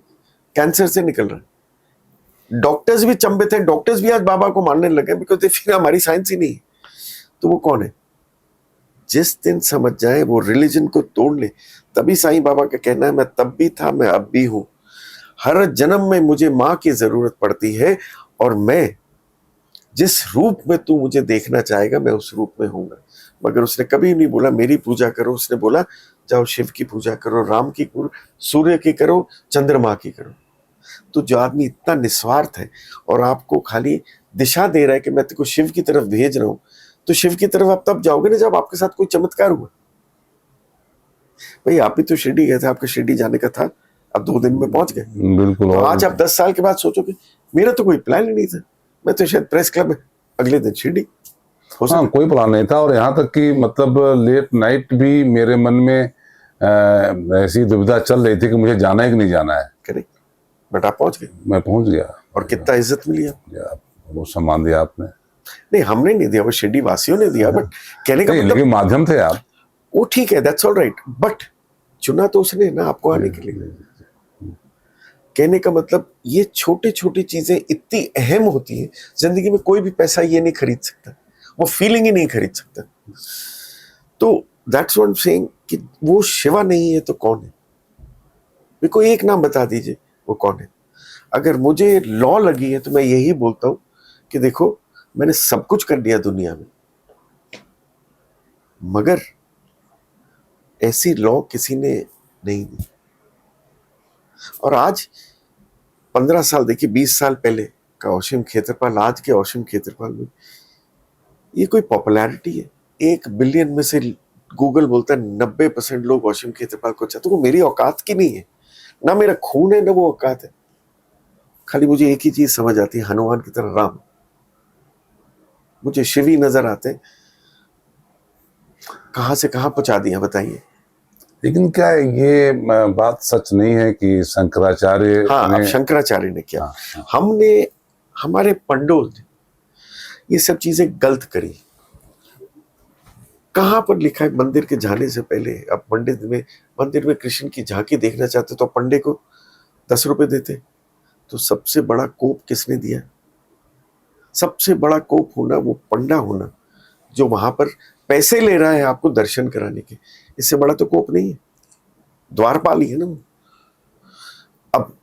कैंसर से निकल रहा है। डॉक्टर्स भी चंबे थे, डॉक्टर्स भी आज बाबा को मानने लगे बिकॉज दे फील हमारी साइंस ही नहीं है। तो वो कौन है? जिस दिन समझ जाए वो रिलीजन को तोड़ ले, तभी साईं बाबा का कहना है मैं तब भी था, मैं अब भी हूं, हर जन्म में मुझे मां की जरूरत पड़ती है और मैं जिस रूप में तू मुझे देखना चाहेगा मैं उस रूप में हूंगा। मगर उसने कभी नहीं बोला मेरी पूजा करो, उसने बोला जाओ शिव की पूजा करो, राम की करो, सूर्य की करो, चंद्रमा की करो। तो जो आदमी इतना निस्वार्थ है और आपको खाली दिशा दे रहा है कि मैं तेको शिव की तरफ भेज रहा हूं, तो शिव की तरफ आप तब जाओगे ना जब आपके साथ कोई चमत्कार हुआ। भाई आप भी तो शिरडी गए थे, आपका शिरडी जाने का था, अब 2 दिन में पहुंच गए। बिल्कुल। तो आज आप 10 साल के बाद सोचोगे मेरा तो कोई प्लान ही नहीं था, मैं तो शायद प्रेस क्लब में अगले दिन शिरडी। हाँ, कोई प्लान नहीं था। और यहाँ तक कि मतलब लेट नाइट भी मेरे मन में ऐसी दुविधा चल रही थी कि मुझे जाना है कि नहीं जाना है। करेक्ट, बट आप पहुंच गए। मैं पहुंच गया। और कितना इज्जत मिली आप, वो सम्मान दिया आपने। नहीं, हमने नहीं दिया, वो शिरडी वासियों ने दिया। बट कहने का मतलब लेकिन माध्यम थे आप। वो ठीक है, दैट्स ऑल राइट, बट चुना तो उसने ना आपको आने के लिए। कहने का मतलब ये छोटी छोटी चीजें इतनी अहम होती है जिंदगी में, कोई भी पैसा ये नहीं खरीद सकता, वो फीलिंग ही नहीं खरीद सकता। तो that's what I am saying कि वो शिवा नहीं है तो कौन है? मेरे को एक नाम बता दीजिए वो कौन है। अगर मुझे लॉ लगी है तो मैं यही बोलता हूं कि देखो मैंने सब कुछ कर लिया दुनिया में, मगर ऐसी लॉ किसी ने नहीं दी। और आज 15 साल देखिए, 20 साल पहले का असीम खेत्रपाल, आज के असीम खेत्रपाल में ये कोई पॉपुलैरिटी है? 1 बिलियन में से गूगल बोलता है 90% लोग असीम खेत्रपाल को चाहते। वो मेरी औकात की नहीं है, ना मेरा खून है ना वो औकात है। खाली मुझे एक ही चीज समझ आती है, हनुमान की तरह राम। मुझे शिवी नजर आते हैं, कहां से कहां पहुंचा दिया बताइए। लेकिन क्या ये बात सच नहीं है कि शंकराचार्य हाँ, अब शंकराचार्य ने क्या, हमने, हमारे पंडोल ने ये सब चीजें गलत करी। कहां पर लिखा है मंदिर के जाने से पहले अब मंदिर में कृष्ण की झांकी देखना चाहते तो पंडे को 10 रुपए देते। तो सबसे बड़ा कोप किसने दिया? सबसे बड़ा कोप होना वो पंडा होना जो वहां पर पैसे ले रहा है आपको दर्शन कराने के। इससे बड़ा तो कोप नहीं है, द्वारपाल ही है ना। अब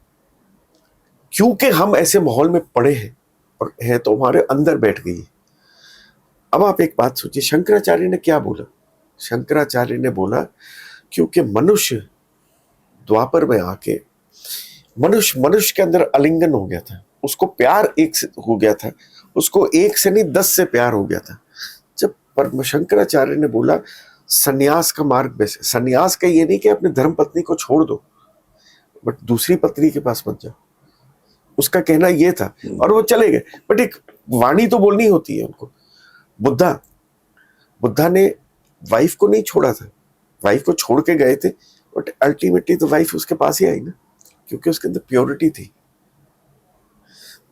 क्योंकि हम ऐसे माहौल में पड़े हैं और है तो हमारे अंदर बैठ गई है। अब आप एक बात सोचिए, शंकराचार्य ने क्या बोला? शंकराचार्य ने बोला क्योंकि मनुष्य द्वापर में आके मनुष्य के अंदर आलिंगन हो गया था, उसको प्यार एक से हो गया था, उसको 1 से नहीं 10 से प्यार हो गया था। जब पर शंकराचार्य ने बोला सन्यास का मार्ग बेस्ट। सन्यास का ये नहीं कि अपने धर्म पत्नी को छोड़ दो, बट दूसरी पत्नी के पास मत जाओ, उसका कहना ये था। और वो चले गए, बट एक वाणी तो बोलनी होती है उनको। बुद्धा ने वाइफ को नहीं छोड़ा था, वाइफ को छोड़ के गए थे, बट अल्टीमेटली तो वाइफ उसके पास ही आई ना, क्योंकि उसके अंदर प्योरिटी थी।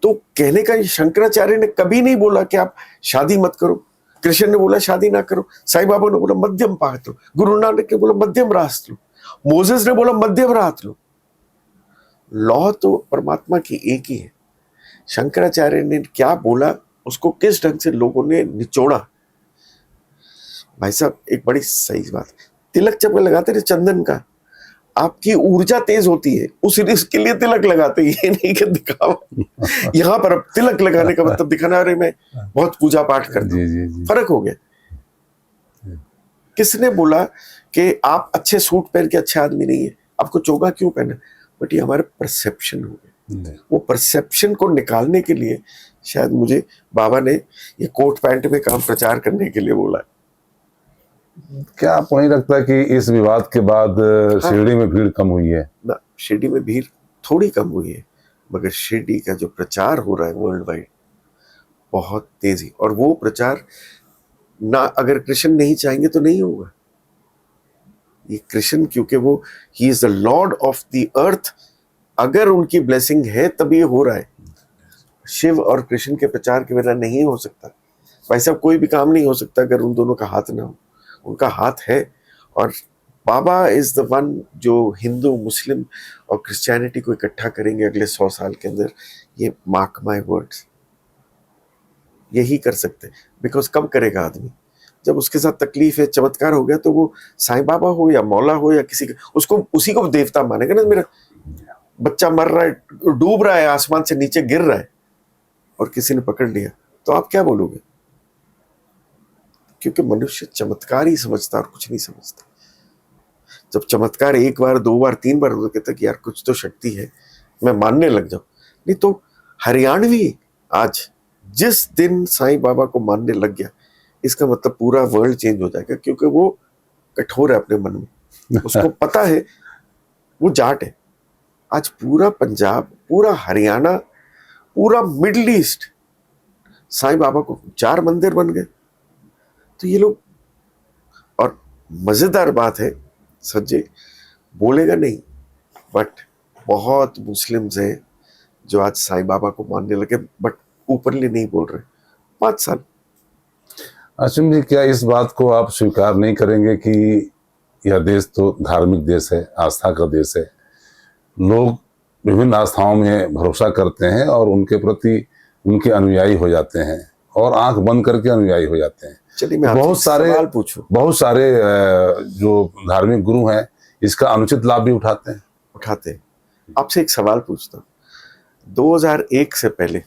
तो कहने का शंकराचार्य ने कभी नहीं बोला कि आप शादी मत करो, कृष्ण ने बोला शादी ना करो, साईं बाबा ने बोला मध्यम पाठ लो, गुरु नानक ने बोला मध्यम रास लो, मोसेस ने बोला मध्यम रात लो। लॉ तो परमात्मा की एक ही है। शंकराचार्य ने क्या बोला, उसको किस ढंग से लोगों ने निचोड़ा। भाई साहब एक बड़ी सही बात, तिलक जब लगाते थे चंदन का, आपकी ऊर्जा तेज होती है, उस रिस्क के लिए तिलक लगाते, ये नहीं कि दिखावा। यहाँ पर अब तिलक लगाने का मतलब दिखाना, अरे मैं बहुत पूजा पाठ करता हूं, फर्क हो गया। किसने बोला कि आप अच्छे सूट पहन के अच्छे आदमी नहीं है, आपको चोगा क्यों पहना? बट ये हमारे परसेप्शन हो गए। वो परसेप्शन को निकालने के लिए शायद मुझे बाबा ने ये कोट पैंट में काम प्रचार करने के लिए बोला। क्या आपको नहीं लगता कि इस विवाद के बाद शिरडी में भीड़ कम हुई है? ना, शिरडी में भीड़ थोड़ी कम हुई है, मगर शिरडी का जो प्रचार हो रहा है वर्ल्ड वाइड बहुत तेजी, और वो प्रचार ना अगर कृष्ण नहीं चाहेंगे तो नहीं होगा। ये कृष्ण क्योंकि वो he is the Lord of the earth, अगर उनकी ब्लेसिंग है तब ये हो रहा है। शिव और कृष्ण के प्रचार के बिना नहीं हो सकता। भाई साहब कोई भी काम नहीं हो सकता अगर उन दोनों का हाथ ना हो। उनका हाथ है। और बाबा इज द वन जो हिंदू, मुस्लिम और क्रिश्चियनिटी को इकट्ठा करेंगे अगले 100 साल के अंदर। ये मार्क माय वर्ड्स, यही कर सकते हैं। बिकॉज कब करेगा आदमी? जब उसके साथ तकलीफ है, चमत्कार हो गया, तो वो साईं बाबा हो या मौला हो या किसी उसको उसी को देवता मानेगा ना। मेरा बच्चा मर रहा है, डूब रहा है, आसमान से नीचे गिर रहा है और किसी ने पकड़ लिया, तो आप क्या बोलोगे? क्योंकि मनुष्य चमत्कार ही समझता और कुछ नहीं समझता। जब चमत्कार 1 बार 2 बार 3 बार हो, कहता कि यार कुछ तो शक्ति है, मैं मानने लग जाऊं। नहीं तो हरियाणवी आज जिस दिन साईं बाबा को मानने लग गया, इसका मतलब पूरा वर्ल्ड चेंज हो जाएगा। क्योंकि वो कठोर है अपने मन में, उसको पता है वो जाट है। आज पूरा पंजाब, पूरा हरियाणा, पूरा मिडिल ईस्ट साईं बाबा को 4 मंदिर बन गए। तो ये लोग, और मजेदार बात है, सज्जे बोलेगा नहीं, बट बहुत मुस्लिम्स हैं जो आज साईं बाबा को मानने लगे, बट ऊपरली नहीं बोल रहे। 5 साल। आसिम जी, क्या इस बात को आप स्वीकार नहीं करेंगे कि यह देश तो धार्मिक देश है, आस्था का देश है, लोग विभिन्न आस्थाओं में भरोसा करते हैं और उनके प्रति उनके अनुयायी हो जाते हैं और आंख बंद करके अनुयायी हो जाते हैं। चलिए मैं बहुत सारे सवाल पूछूं। बहुत सारे जो धार्मिक गुरु हैं इसका अनुचित लाभ भी उठाते हैं। आपसे एक सवाल पूछता हूं। 2001 से पहले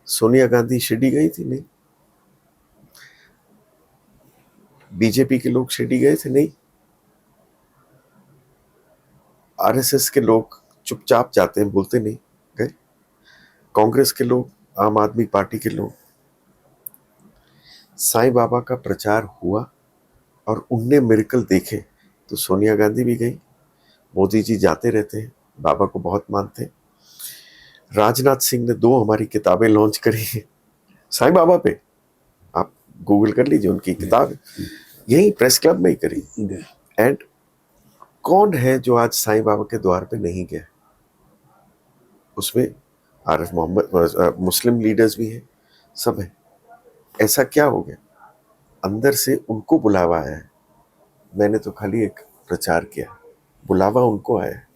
सोनिया गांधी शिरडी गई थी? नहीं। बीजेपी के लोग शिरडी गए थे? नहीं। आरएसएस के लोग चुपचाप जाते हैं, बोलते नहीं, गए। कांग्रेस के लोग, आम आदमी पार्टी के लोग। साईं बाबा का प्रचार हुआ और उनने मिरेकल देखे, तो सोनिया गांधी भी गई, मोदी जी जाते रहते हैं, बाबा को बहुत मानते हैं। राजनाथ सिंह ने 2 हमारी किताबें लॉन्च करी हैं साईं बाबा पे, आप गूगल कर लीजिए, उनकी किताब है, यही प्रेस क्लब में ही करी। एंड कौन है जो आज साईं बाबा के द्वार पे नहीं गया? उसमें आरिफ मोहम्मद, मुस्लिम लीडर्स भी हैं, सब है। ऐसा क्या हो गया? अंदर से उनको बुलावा आया है। मैंने तो खाली एक प्रचार किया, बुलावा उनको आया है।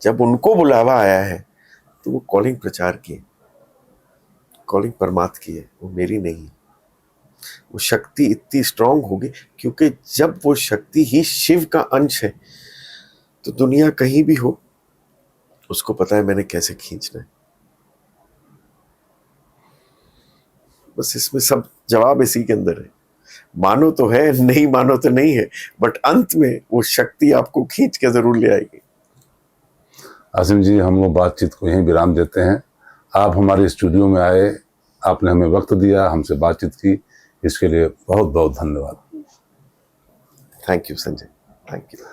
जब उनको बुलावा आया है तो वो कॉलिंग प्रचार की, कॉलिंग परमात्मा की है, वो मेरी नहीं। वो शक्ति इतनी स्ट्रांग होगी क्योंकि जब वो शक्ति ही शिव का अंश है, तो दुनिया कहीं भी हो उसको पता है मैंने कैसे खींचना है। बस इसमें सब जवाब इसी के अंदर है। मानो तो है, नहीं मानो तो नहीं है, बट अंत में वो शक्ति आपको खींच के जरूर ले आएगी। आसिम जी, हम लोग बातचीत को यहीं विराम देते हैं। आप हमारे स्टूडियो में आए, आपने हमें वक्त दिया, हमसे बातचीत की, इसके लिए बहुत बहुत धन्यवाद। Thank you Sanjay, thank you.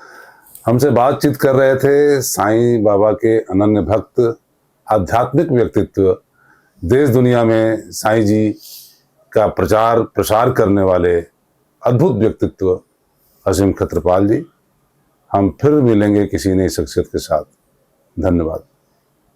हमसे बातचीत कर रहे थे साईं बाबा के अनन्य भक्त, आध्यात्मिक व्यक्तित्व, देश दुनिया में साईं जी का प्रचार प्रसार करने वाले अद्भुत व्यक्तित्व असीम खत्रपाल जी। हम फिर मिलेंगे किसी नई शख्सियत के साथ। धन्यवाद।